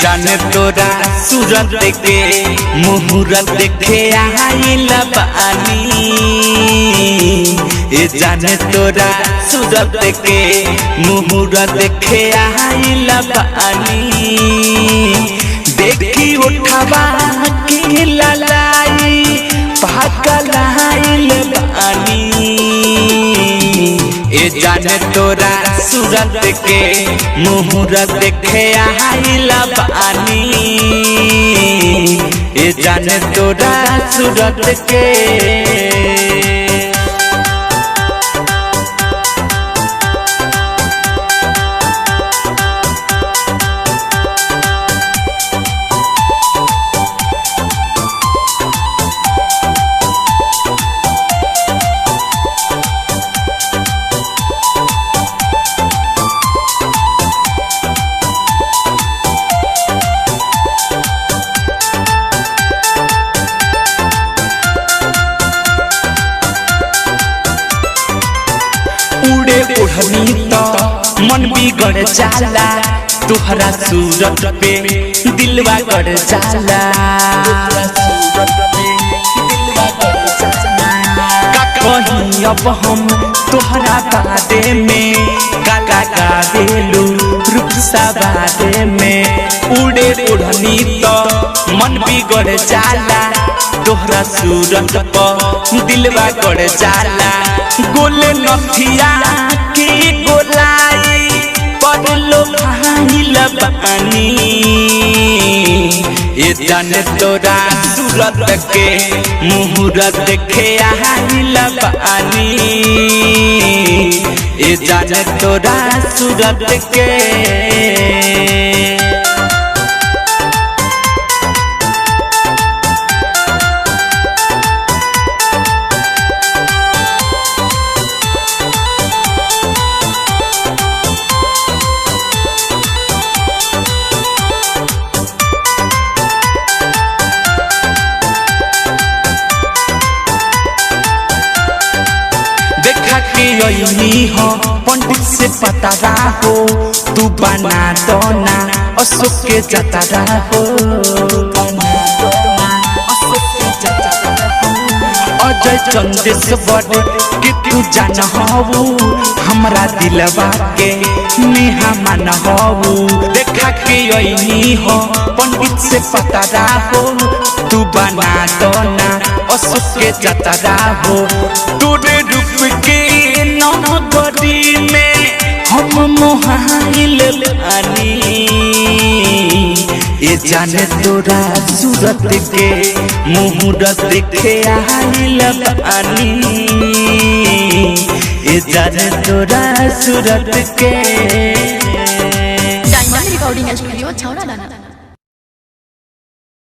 जाने तोरा सूरत के मुहूर्त देखे आइल बानी। जाने तोरा सूरत के मुहूर्त देखे आइल बानी। देखी उठवा के ललाई पागल आइल बानी। जाने तोरा सूरत के मुहूर्त देखे आइल बानी। जाने तोरा सूरत के उड़े उड़नी तो मन बिगड़ जाला। तुहरा सूरत पे दिलवा गड़ जाला। का कहीं अब हम तुहरा बादे में गागा गावेलू रूप सा बादे में। उड़े उड़नी तो मन बिगड़ जाला। तोहरा सूरत पर दिलवा गड़ जाला। गोले नथिया के गोलाई पड़लो भाइल बानी। जाने तोरा सूरत के मुहूर्त देखे आइल बानी। जाने तोरा सूरत के देखा के यही हो पंडित से पता हो। तू बना दो ना अशोक के जतरा हो। अजय चंदेश्वर के तू जान हो हमरा दिलवा के मेहमान हो। देखा के यही हो पंडित से पता हो। तू बना दो ना अशोक के जतरा हो। तोरे रूप के नगरी में हम मोहाइल बानी। जाने तोरा सूरत के मुहूर्त देखे आइल बानी। जाने तोरा सूरत के डायमंड रिकॉर्डिंग